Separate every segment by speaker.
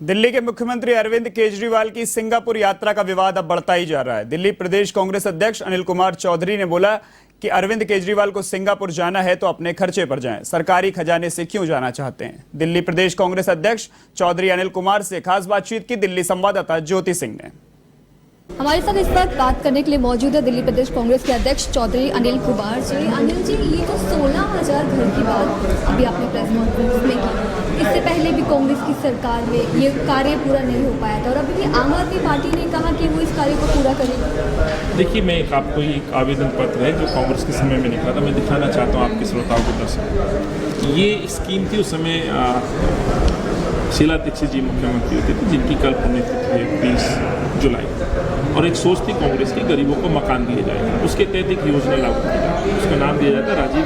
Speaker 1: दिल्ली के मुख्यमंत्री अरविंद केजरीवाल की सिंगापुर यात्रा का विवाद अब बढ़ता ही जा रहा है। दिल्ली प्रदेश कांग्रेस अध्यक्ष अनिल कुमार चौधरी ने बोला कि अरविंद केजरीवाल को सिंगापुर जाना है तो अपने खर्चे पर जाएं, सरकारी खजाने से क्यों जाना चाहते हैं। दिल्ली प्रदेश कांग्रेस अध्यक्ष चौधरी अनिल कुमार से खास बातचीत की दिल्ली संवाददाता ज्योति सिंह ने।
Speaker 2: हमारे साथ इस वक्त बात करने के लिए मौजूद है दिल्ली प्रदेश कांग्रेस के अध्यक्ष चौधरी अनिल कुमार जी। अनिल जी, ये तो 16,000 घर की बात अभी आपने प्रेस कॉन्फ्रेंस में की। इससे पहले भी कांग्रेस की सरकार में ये कार्य पूरा नहीं हो पाया था और अभी भी आम आदमी पार्टी ने कहा कि वो इस कार्य को पूरा करेगी।
Speaker 3: देखिए, मैं आपको एक आवेदन पत्र है जो कांग्रेस के समय में निकला था, मैं दिखाना चाहता हूँ आपके श्रोताओं को दर्शकों। ये स्कीम थी उस समय शीला दीक्षित जी मुख्यमंत्री होते थे, जिनकी कल पुण्यतिथि है 20 जुलाई, और एक सोच थी कांग्रेस की, गरीबों को मकान दिए जाएगा। उसके तहत एक योजना लागू की जाती, उसका नाम दिया जाता है राजीव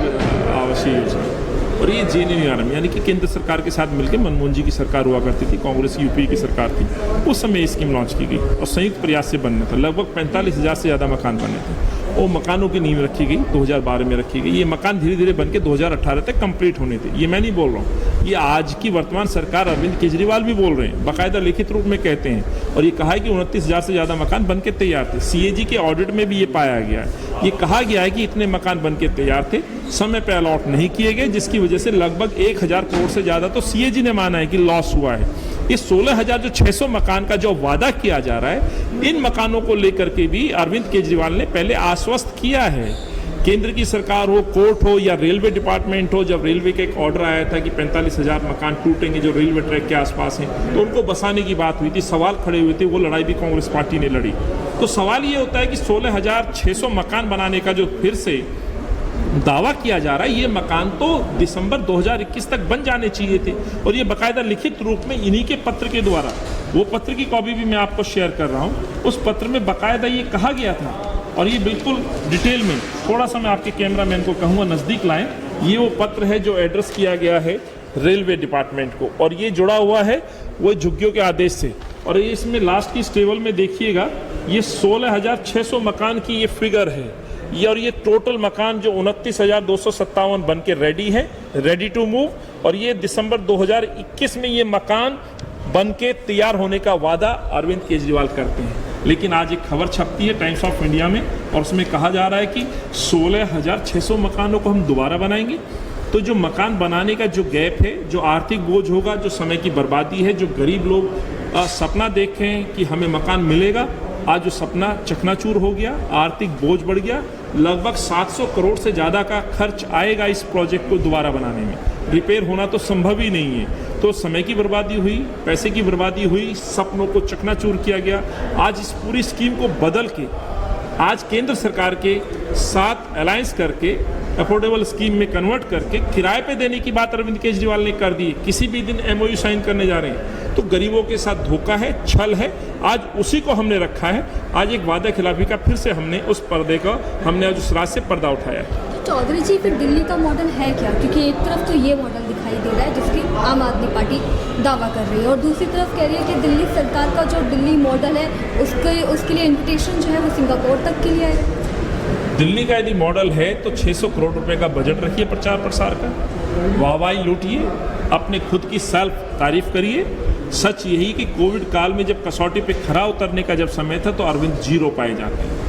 Speaker 3: आवासीय योजना। और ये JNNRM यानी कि केंद्र सरकार के साथ मिलकर मनमोहन जी की सरकार हुआ करती थी, कांग्रेस की यूपी की सरकार थी, उस समय ये स्कीम लॉन्च की गई और संयुक्त प्रयास से बनना था। लगभग 45,000 से ज़्यादा मकान बने थे। वो मकानों की नींव रखी गई, 2012 में रखी गई। ये मकान धीरे धीरे बन के 2018 तक कंप्लीट होने थे। ये मैं नहीं बोल रहा हूँ, ये आज की वर्तमान सरकार अरविंद केजरीवाल भी बोल रहे हैं, बाकायदा लिखित रूप में कहते हैं। और ये कहा है कि 29,000 से ज़्यादा मकान बन के तैयार थे। CAG के ऑडिट में भी ये पाया गया है। ये कहा गया है कि इतने मकान बन के तैयार थे, समय पर अलॉट नहीं किए गए, जिसकी वजह से लगभग 1,000 करोड़ से ज़्यादा तो CAG ने माना है कि लॉस हुआ है। ये 16,600 मकान का जो वादा किया जा रहा है, इन मकानों को लेकर के भी अरविंद केजरीवाल ने पहले आश्वस्त किया है। केंद्र की सरकार हो, कोर्ट हो या रेलवे डिपार्टमेंट हो, जब रेलवे का एक ऑर्डर आया था कि 45,000 मकान टूटेंगे जो रेलवे ट्रैक के आसपास हैं, तो उनको बसाने की बात हुई थी, सवाल खड़े हुए थे। वो लड़ाई भी कांग्रेस पार्टी ने लड़ी। तो सवाल ये होता है कि 16,600 मकान बनाने का जो फिर से दावा किया जा रहा है, ये मकान तो दिसंबर 2021 तक बन जाने चाहिए थे। और ये बाकायदा लिखित रूप में इन्हीं के पत्र के द्वारा, वो पत्र की कॉपी भी मैं आपको शेयर कर रहा हूँ, उस पत्र में बाकायदा ये कहा गया था। और ये बिल्कुल डिटेल में, थोड़ा सा मैं आपके कैमरामैन को कहूँगा नज़दीक लाएं। ये वो पत्र है जो एड्रेस किया गया है रेलवे डिपार्टमेंट को, और ये जुड़ा हुआ है वो झुग्गियों के आदेश से। और ये इसमें लास्ट की टेबल में देखिएगा, ये 16,600 मकान की ये फिगर है। ये और ये टोटल मकान जो 29,257 बन के रेडी है, रेडी टू मूव। और ये दिसंबर 2021 में ये मकान बन के तैयार होने का वादा अरविंद केजरीवाल करते हैं। लेकिन आज एक खबर छपती है टाइम्स ऑफ इंडिया में, और उसमें कहा जा रहा है कि 16,600 मकानों को हम दोबारा बनाएंगे। तो जो मकान बनाने का जो गैप है, जो आर्थिक बोझ होगा, जो समय की बर्बादी है, जो गरीब लोग सपना देखें कि हमें मकान मिलेगा, आज जो सपना चकनाचूर हो गया, आर्थिक बोझ बढ़ गया। लगभग 700 करोड़ से ज़्यादा का खर्च आएगा इस प्रोजेक्ट को दोबारा बनाने में। रिपेयर होना तो संभव ही नहीं है। तो समय की बर्बादी हुई, पैसे की बर्बादी हुई, सपनों को चकनाचूर किया गया। आज इस पूरी स्कीम को बदल के आज केंद्र सरकार के साथ अलायंस करके अफोर्डेबल स्कीम में कन्वर्ट करके किराए पे देने की बात अरविंद केजरीवाल ने कर दी। किसी भी दिन MOU साइन करने जा रहे हैं। तो गरीबों के साथ धोखा है, छल है। आज उसी को हमने रखा है। आज एक वादा खिलाफी का फिर से हमने उस पर्दे का, हमने आज उस रात से पर्दा उठाया है।
Speaker 2: चौधरी जी, फिर दिल्ली का मॉडल है क्या? क्योंकि एक तरफ तो ये मॉडल दिखाई दे रहा है जिसकी आम आदमी पार्टी दावा कर रही है, और दूसरी तरफ कह रही है कि दिल्ली सरकार का जो दिल्ली मॉडल है उसके लिए इन्विटेशन जो है वो सिंगापुर तक के लिए है।
Speaker 3: दिल्ली का यदि मॉडल है तो 600 करोड़ रुपए का बजट रखिए प्रचार प्रसार का, वाहवाही लूटिए, अपने खुद की सेल्फ तारीफ करिए। सच यही कि कोविड काल में जब कसौटी पे खरा उतरने का जब समय था तो अरविंद जीरो पाए जाते हैं।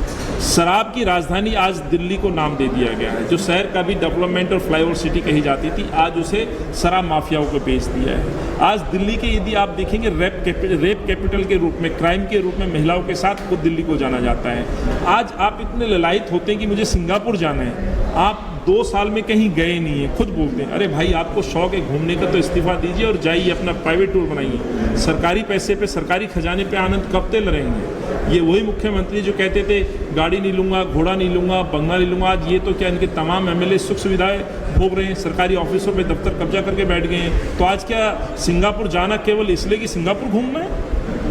Speaker 3: शराब की राजधानी आज दिल्ली को नाम दे दिया गया है। जो शहर का भी डेवलपमेंट और फ्लाईओवर सिटी कही जाती थी, आज उसे शराब माफियाओं को बेच दिया है। आज दिल्ली के यदि आप देखेंगे रेप कैपिटल के रूप में, क्राइम के रूप में महिलाओं के साथ खुद दिल्ली को जाना जाता है। आज आप इतने ललायित होते हैं कि मुझे सिंगापुर जाना है, आप 2 साल में कहीं गए नहीं है, खुद बोलते हैं अरे भाई आपको शौक है घूमने का तो इस्तीफा दीजिए और जाइए अपना प्राइवेट टूर बनाइए। सरकारी पैसे पे, सरकारी खजाने पे आनंद कब तक रहेंगे? ये वही मुख्यमंत्री जो कहते थे गाड़ी नहीं लूँगा, घोड़ा नहीं लूँगा, बंगला नहीं लूँगा, आज ये तो क्या इनके तमाम MLA सुख सुविधाएं भोग रहे हैं, सरकारी ऑफिसों पे दफ्तर कब्जा करके बैठ गए हैं। तो आज क्या सिंगापुर जाना केवल इसलिए कि सिंगापुर घूमना है?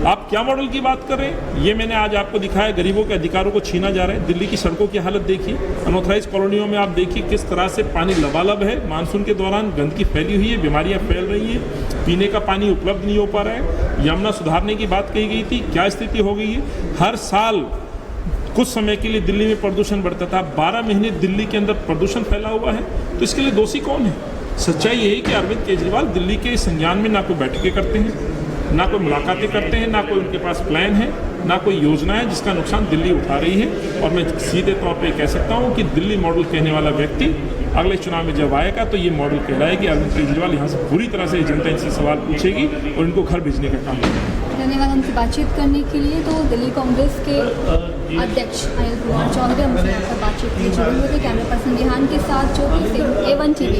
Speaker 3: आप क्या मॉडल की बात कर रहे हैं? ये मैंने आज आपको दिखाया, गरीबों के अधिकारों को छीना जा रहा है। दिल्ली की सड़कों की हालत देखिए, अनऑथराइज कॉलोनियों में आप देखिए किस तरह से पानी लबालब है। मानसून के दौरान गंदगी फैली हुई है, बीमारियां फैल रही हैं, पीने का पानी उपलब्ध नहीं हो पा रहा है। यमुना सुधारने की बात कही गई थी, क्या स्थिति हो गई है? हर साल कुछ समय के लिए दिल्ली में प्रदूषण बढ़ता था, 12 महीने दिल्ली के अंदर प्रदूषण फैला हुआ है। तो इसके लिए दोषी कौन है? सच्चाई यही कि अरविंद केजरीवाल दिल्ली के संज्ञान में ना कोई बैठकें करते हैं, ना कोई मुलाकातें करते हैं, ना कोई उनके पास प्लान है, ना कोई योजना है जिसका नुकसान दिल्ली उठा रही है। और मैं सीधे तौर पे कह सकता हूँ कि दिल्ली मॉडल कहने वाला व्यक्ति अगले चुनाव में जब आएगा तो ये मॉडल कहलाएगी। अरविंद केजरीवाल यहाँ से पूरी तरह से जनता इनसे सवाल पूछेगी और इनको घर भेजने का काम करेगी।
Speaker 2: धन्यवाद हमसे बातचीत करने के लिए। तो दिल्ली कांग्रेस के अध्यक्ष अनिल कुमार चौधरी हमसे यहाँ पर बातचीत की। जुड़े हुए थे कैमरा पर्सन रिहान के साथ, जो कि A1 TV।